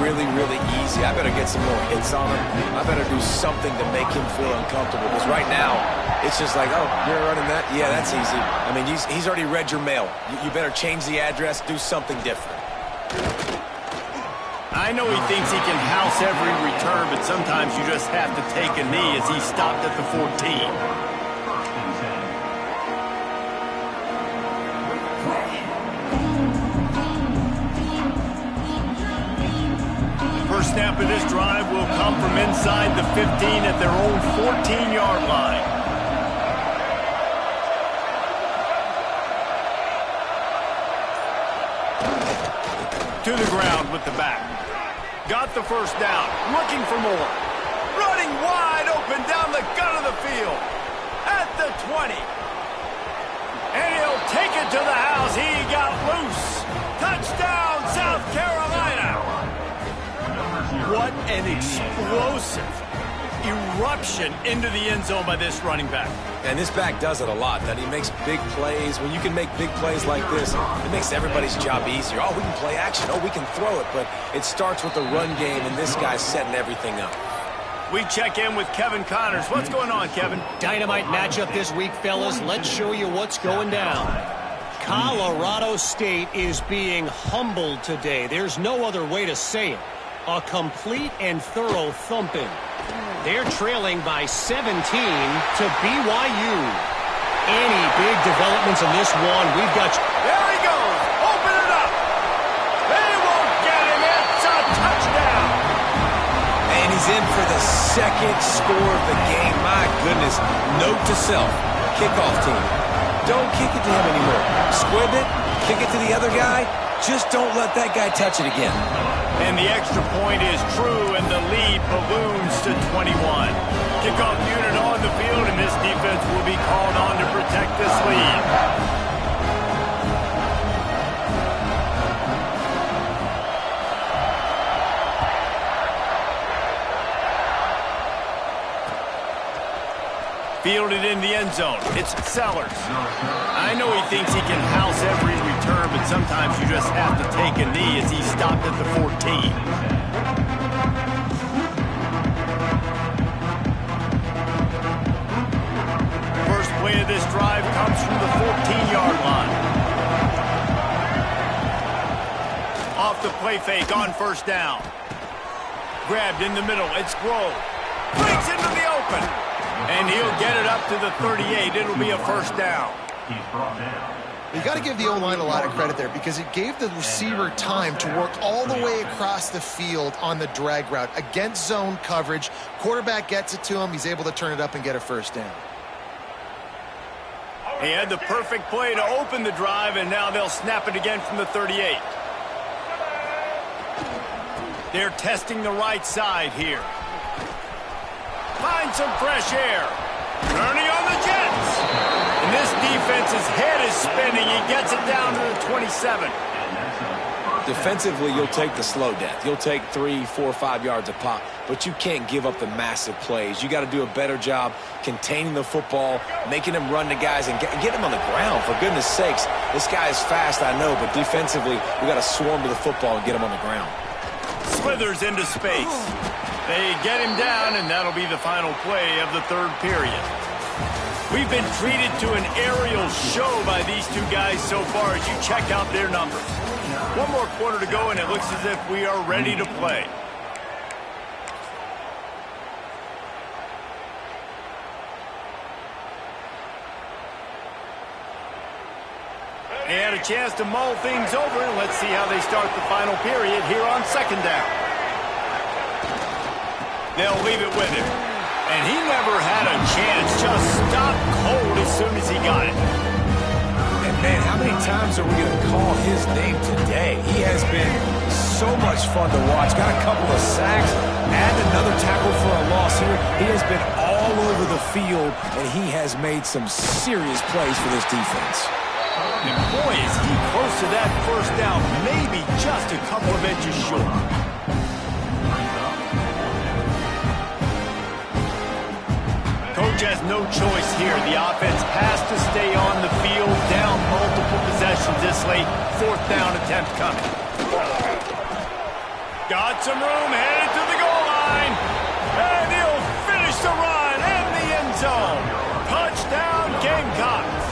really, really easy. I better get some more hits on him. I better do something to make him feel uncomfortable. Because right now, it's just like, oh, you're running that? Yeah, that's easy. I mean, he's already read your mail. You better change the address, do something different. I know he thinks he can house every return, but sometimes you just have to take a knee as he stopped at the 14. First snap of this drive will come from inside the 15 at their own 14-yard line. To the ground with the back. Got the first down. Looking for more. Running wide open down the gut of the field. At the 20. And he'll take it to the house. He got loose. Touchdown, South Carolina. What an explosive eruption into the end zone by this running back. And this back does it a lot, that he makes big plays. When you can make big plays like this, it makes everybody's job easier. Oh, we can play action. Oh, we can throw it. But it starts with the run game, and this guy's setting everything up. We check in with Kevin Connors. What's going on, Kevin? Dynamite matchup this week, fellas. Let's show you what's going down. Colorado State is being humbled today. There's no other way to say it. A complete and thorough thumping. They're trailing by 17 to BYU. Any big developments in this one, we've got... There he goes. Open it up. They won't get him. It's a touchdown. And he's in for the second score of the game. My goodness. Note to self. Kickoff team. Don't kick it to him anymore. Squib it. Kick it to the other guy. Just don't let that guy touch it again. And the extra point is true, and the lead balloons to 21. Kickoff unit on the field, and this defense will be called on to protect this lead. Fielded in the end zone. It's Sellers. I know he thinks he can house every return, but sometimes you just have to take a knee as he stopped at the 14. First play of this drive comes from the 14-yard line. Off the play fake on first down. Grabbed in the middle. It's Grove. Breaks into the open. And he'll get it up to the 38. It'll be a first down. You got to give the O-line a lot of credit there because it gave the receiver time to work all the way across the field on the drag route against zone coverage. Quarterback gets it to him. He's able to turn it up and get a first down. He had the perfect play to open the drive, and now they'll snap it again from the 38. They're testing the right side here. Find some fresh air. Turning on the Jets. And this defense's head is spinning. He gets it down to the 27. Defensively, you'll take the slow death. You'll take 3, 4, 5 yards a pop, but you can't give up the massive plays. You got to do a better job containing the football, making them run to guys, and get them on the ground. For goodness sakes, this guy is fast, I know, but defensively, we got to swarm to the football and get him on the ground. Slithers into space. They get him down, and that'll be the final play of the third period. We've been treated to an aerial show by these two guys so far as you check out their numbers. One more quarter to go, and it looks as if we are ready to play. They had a chance to mull things over, and let's see how they start the final period here on second down. They'll leave it with him. And he never had a chance. Just stopped cold as soon as he got it. And man, how many times are we going to call his name today? He has been so much fun to watch. Got a couple of sacks, add another tackle for a loss here. He has been all over the field, and he has made some serious plays for this defense. And boy, is he close to that first down, maybe just a couple of inches short. Coach has no choice here. The offense has to stay on the field, down multiple possessions this late. Fourth down attempt coming. Got some room, headed to the goal line. And he'll finish the run in the end zone. Touchdown, Gamecocks.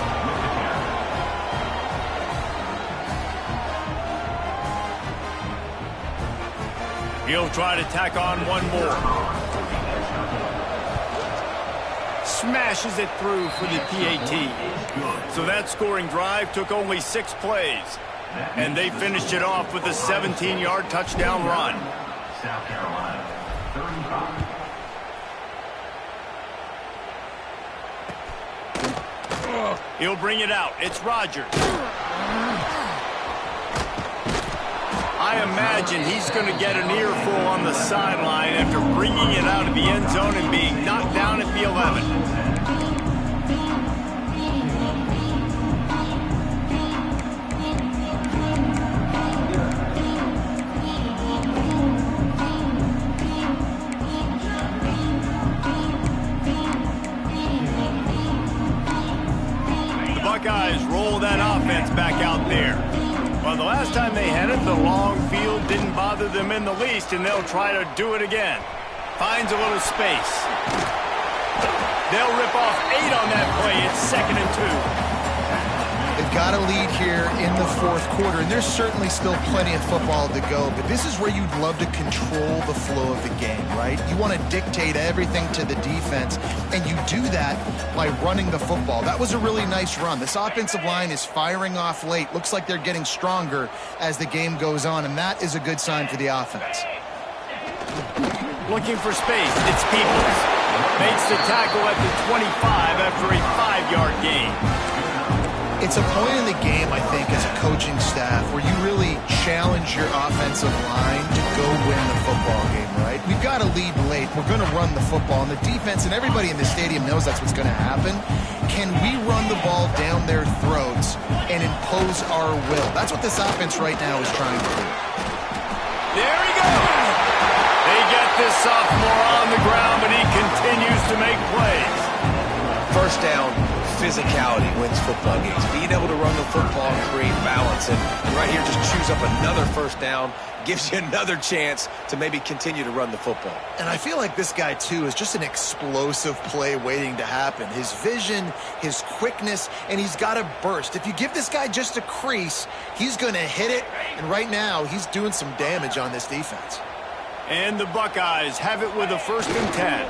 He'll try to tack on one more. Smashes it through for the PAT. So that scoring drive took only 6 plays. And they finished it off with a 17-yard touchdown run. South Carolina, 35. He'll bring it out. It's Rodgers. I imagine he's going to get an earful on the sideline after bringing it out of the end zone and being knocked down at the 11. Buckeyes roll that offense back out there. Well, the last time they had it, the long field didn't bother them in the least, and they'll try to do it again. Finds a little space. They'll rip off 8 on that play. It's 2nd and 2. They've got a lead here in the fourth quarter, and there's certainly still plenty of football to go, but this is where you'd love to control the flow of the game, right? You want to dictate everything to the defense, and you do that by running the football. That was a really nice run. This offensive line is firing off late. Looks like they're getting stronger as the game goes on, and that is a good sign for the offense. Looking for space. It's Peoples. Makes the tackle at the 25 after a 5-yard gain. It's a point in the game, I think, as a coaching staff where you really challenge your offensive line to go win the football game, right? We've got to lead late. We're going to run the football. And the defense and everybody in the stadium knows that's what's going to happen. Can we run the ball down their throats and impose our will? That's what this offense right now is trying to do. There he goes! They get this sophomore on the ground, but he continues to make plays. First down, physicality wins football games. Being able to run the football and create balance. And right here, just choose up another first down, gives you another chance to maybe continue to run the football. And I feel like this guy, too, is just an explosive play waiting to happen. His vision, his quickness, and he's got a burst. If you give this guy just a crease, he's going to hit it. And right now, he's doing some damage on this defense. And the Buckeyes have it with a 1st and 10.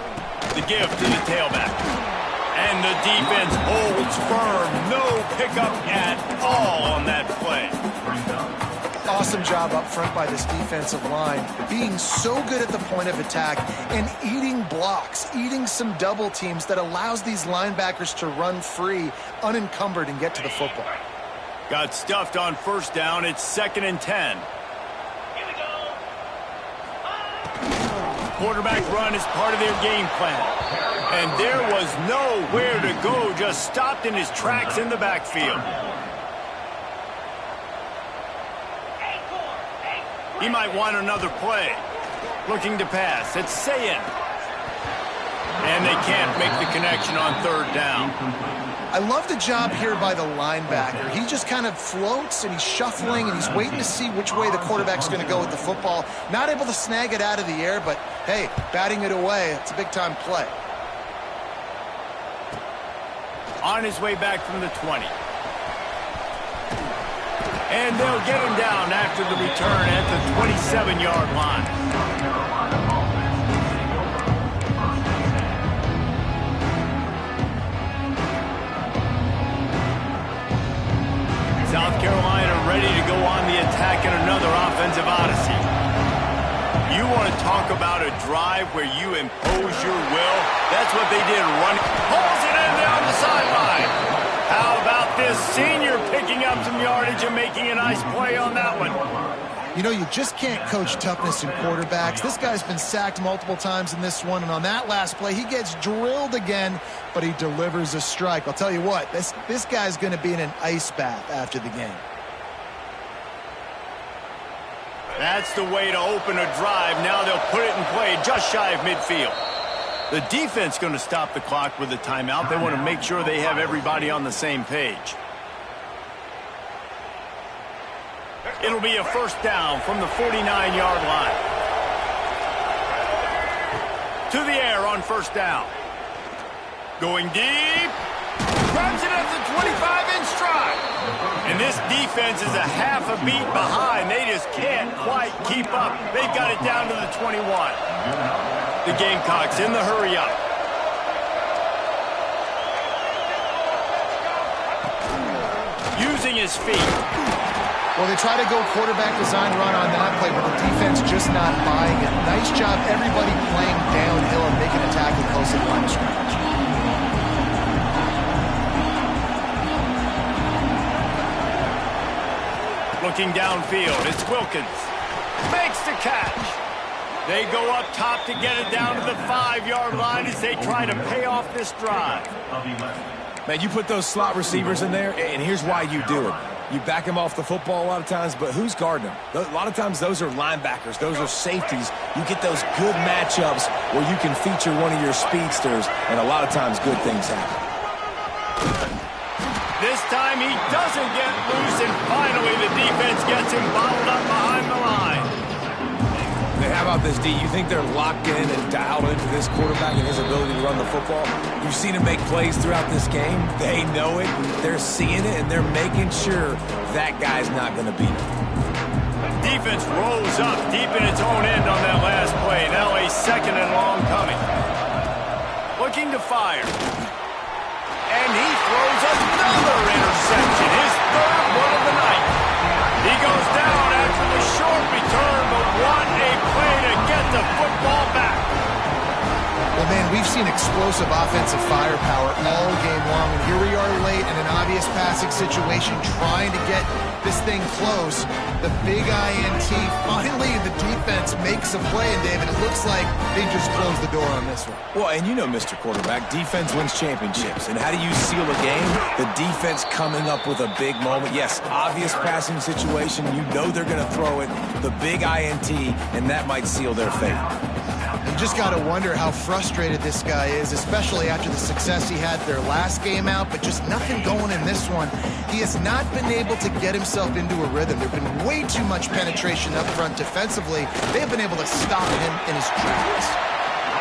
The give to the tailback. And the defense holds firm. No pickup at all on that play. Awesome job up front by this defensive line, being so good at the point of attack and eating blocks, eating some double teams that allows these linebackers to run free, unencumbered, and get to the football. Got stuffed on 1st down. It's 2nd and 10. Here we go. Quarterback run is part of their game plan. And there was nowhere to go, just stopped in his tracks in the backfield. He might want another play. Looking to pass. It's Sayin. And they can't make the connection on 3rd down. I love the job here by the linebacker. He just kind of floats and he's shuffling and he's waiting to see which way the quarterback's going to go with the football. Not able to snag it out of the air, but hey, batting it away, it's a big-time play. On his way back from the 20. And they'll get him down after the return at the 27-yard line. South Carolina ready to go on the attack in another offensive odyssey. You want to talk about a drive where you impose your will? That's what they did running. Pulls it in down the sideline. How about this senior picking up some yardage and making a nice play on that one? You know, you just can't coach toughness in quarterbacks. This guy's been sacked multiple times in this one, and on that last play, he gets drilled again, but he delivers a strike. I'll tell you what, this guy's going to be in an ice bath after the game. That's the way to open a drive. Now they'll put it in play just shy of midfield. The defense going to stop the clock with a timeout. They want to make sure they have everybody on the same page. It'll be a 1st down from the 49-yard line. To the air on 1st down. Going deep. Grabs it at the 25 in stride. And this defense is a half a beat behind. They just can't quite keep up. They've got it down to the 21. The Gamecocks in the hurry-up. Using his feet. Well, they try to go quarterback design run on that play, but the defense just not buying it. Nice job, everybody playing downhill and making a tackle close to the line of scrimmage. Looking downfield, it's Wilkins. Makes the catch. They go up top to get it down to the 5-yard line as they try to pay off this drive. Man, you put those slot receivers in there, and here's why you do it. You back them off the football a lot of times, but who's guarding them? A lot of times those are linebackers. Those are safeties. You get those good matchups where you can feature one of your speedsters, and a lot of times good things happen. This time he doesn't get loose, and finally the defense gets him bottled up behind the line. Hey, how about this, D? You think they're locked in and dialed into this quarterback and his ability to run the football? You've seen him make plays throughout this game. They know it. They're seeing it, and they're making sure that guy's not going to beat him. Defense rolls up deep in its own end on that last play. Now a 2nd and long coming. Looking to fire. And he throws another interception. His 3rd one of the night. He goes down after the short return, but what a play to get the football back. Well, man, we've seen explosive offensive firepower all game long, and here we are late in an obvious passing situation trying to get this thing close. The big INT, finally the defense makes a play, and David, it looks like they just closed the door on this one. Well, and you know, Mr. Quarterback, defense wins championships. And how do you seal a game? The defense coming up with a big moment. Yes, obvious passing situation. You know they're going to throw it. The big INT, and that might seal their fate. You just got to wonder how frustrated this guy is, especially after the success he had their last game out, but just nothing going in this one. He has not been able to get himself into a rhythm. There's been way too much penetration up front defensively. They have been able to stop him in his tracks.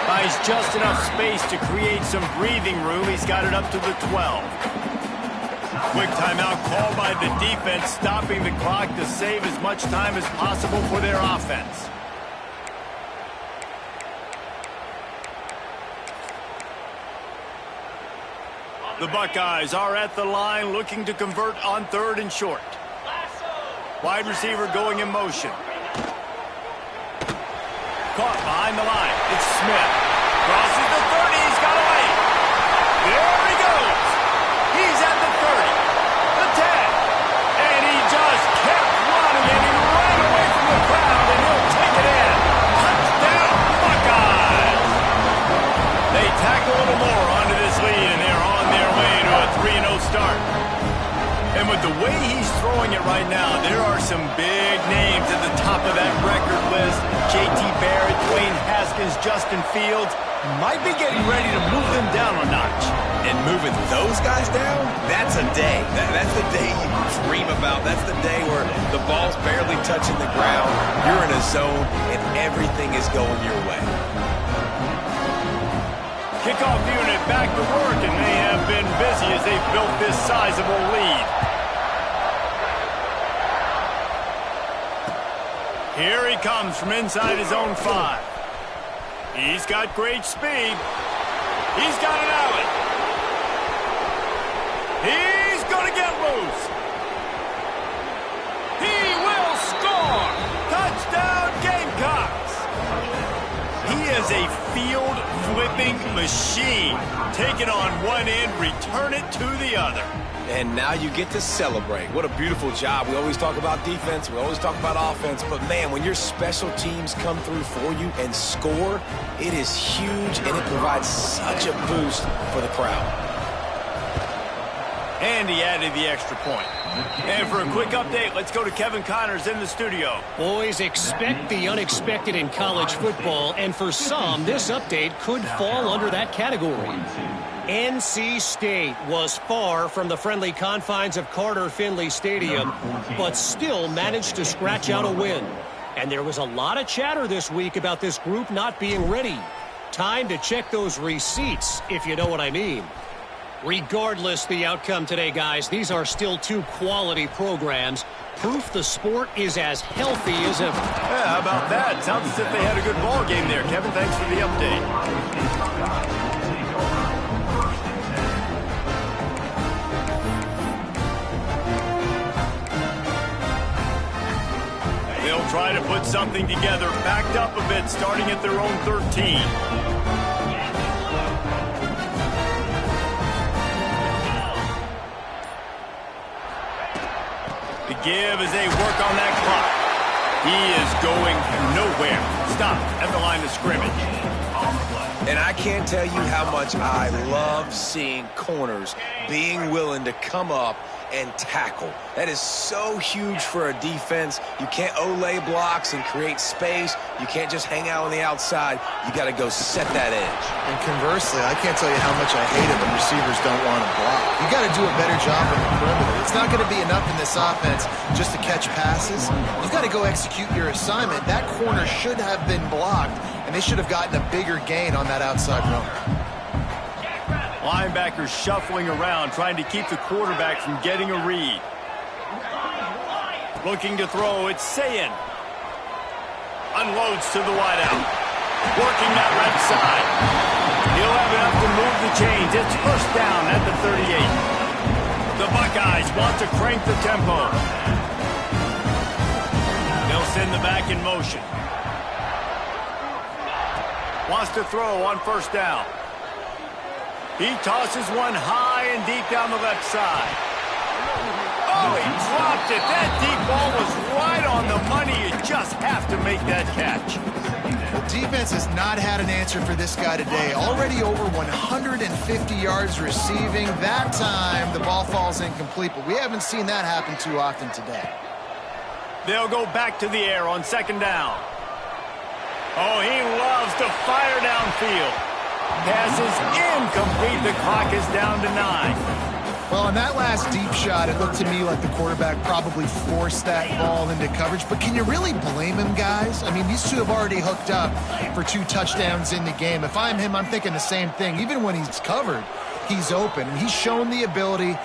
Buys just enough space to create some breathing room. He's got it up to the 12. Quick timeout called by the defense, stopping the clock to save as much time as possible for their offense. The Buckeyes are at the line looking to convert on 3rd and short. Wide receiver going in motion. Caught behind the line. It's Smith. Crosses the 30. He's got away. There he goes. He's at the 30. The 10. And he just kept running, and he ran away from the crowd, and he'll take it in. Touchdown, Buckeyes. They tack a little more onto this lead, and they're on their way to a 3-0 start. And with the way he's throwing it right now, there are some big names at the top of that record list. J.T. Barrett, Dwayne Haskins, Justin Fields might be getting ready to move them down a notch. And moving those guys down, that's a day. That's the day you dream about. That's the day where the ball's barely touching the ground. You're in a zone, and everything is going your way. Kickoff unit back to work, and they have been busy as they've built this sizable lead. Here he comes from inside his own 5. He's got great speed. He's got an alley. He's going to get loose. He will score. Touchdown, Gamecocks. He is a field-flipping machine. Take it on one end, return it to the other. And now you get to celebrate. What a beautiful job. We always talk about defense. We always talk about offense. But, man, when your special teams come through for you and score, it is huge, and it provides such a boost for the crowd. And he added the extra point. And for a quick update, let's go to Kevin Connors in the studio. Boys, expect the unexpected in college football, and for some, this update could fall under that category. NC State was far from the friendly confines of Carter Finley Stadium, but still managed to scratch out a win. And there was a lot of chatter this week about this group not being ready. Time to check those receipts, if you know what I mean. Regardless the outcome today, guys, these are still 2 quality programs. Proof the sport is as healthy as ever. Yeah, how about that? Sounds as if they had a good ball game there. Kevin, thanks for the update. They'll try to put something together, backed up a bit, starting at their own 13. The give as they work on that clock. He is going nowhere. Stop at the line of scrimmage. And I can't tell you how much I love seeing corners being willing to come up and tackle. That is so huge for a defense. You can't Olay blocks and create space. You can't just hang out on the outside. You got to go set that edge. And conversely, I can't tell you how much I hate it when receivers don't want to block. You got to do a better job on the perimeter. It's not going to be enough in this offense just to catch passes. You got to go execute your assignment. That corner should have been blocked, and they should have gotten a bigger gain on that outside run. Linebackers shuffling around, trying to keep the quarterback from getting a read. Looking to throw, it's Sayin. Unloads to the wideout. Working that right side. He'll have enough to move the chains. It's first down at the 38. The Buckeyes want to crank the tempo. They'll send the back in motion. Wants to throw on first down. He tosses one high and deep down the left side. Oh, he dropped it. That deep ball was right on the money. You just have to make that catch. The defense has not had an answer for this guy today. Already over 150 yards receiving. That time, the ball falls incomplete, but we haven't seen that happen too often today. They'll go back to the air on second down. Oh, he loves to fire downfield. Pass is incomplete. The clock is down to 9. Well, on that last deep shot, it looked to me like the quarterback probably forced that ball into coverage. But can you really blame him, guys? I mean, these two have already hooked up for 2 touchdowns in the game. If I'm him, I'm thinking the same thing. Even when he's covered, he's open. He's shown the ability.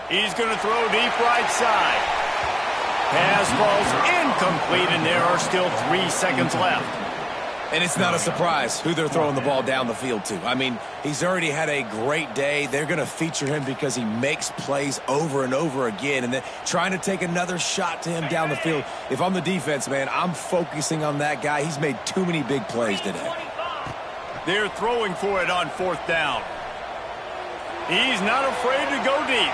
He's going to throw deep right side. Pass falls incomplete, and there are still 3 seconds left. And it's not a surprise who they're throwing the ball down the field to. I mean, he's already had a great day. They're going to feature him because he makes plays over and over again. And then trying to take another shot to him down the field. If I'm the defense, man, I'm focusing on that guy. He's made too many big plays today. They're throwing for it on fourth down. He's not afraid to go deep.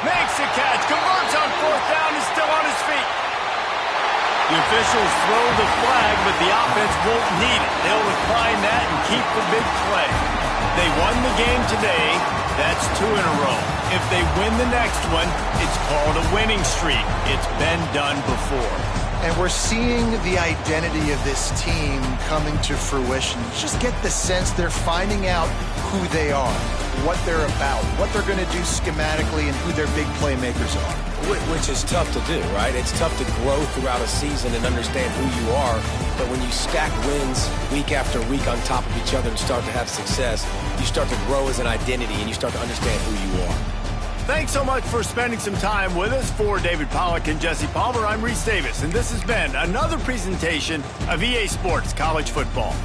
Makes the catch. Converts on fourth down. Is still on his feet. The officials throw the flag, but the offense won't need it. They'll decline that and keep the big play. They won the game today. That's 2 in a row. If they win the next one, it's called a winning streak. It's been done before. And we're seeing the identity of this team coming to fruition. Just get the sense they're finding out who they are, what they're about, what they're going to do schematically, and who their big playmakers are. Which is tough to do, right? It's tough to grow throughout a season and understand who you are. But when you stack wins week after week on top of each other and start to have success, you start to grow as an identity and you start to understand who you are. Thanks so much for spending some time with us. For David Pollack and Jesse Palmer, I'm Reese Davis, and this has been another presentation of EA Sports College Football.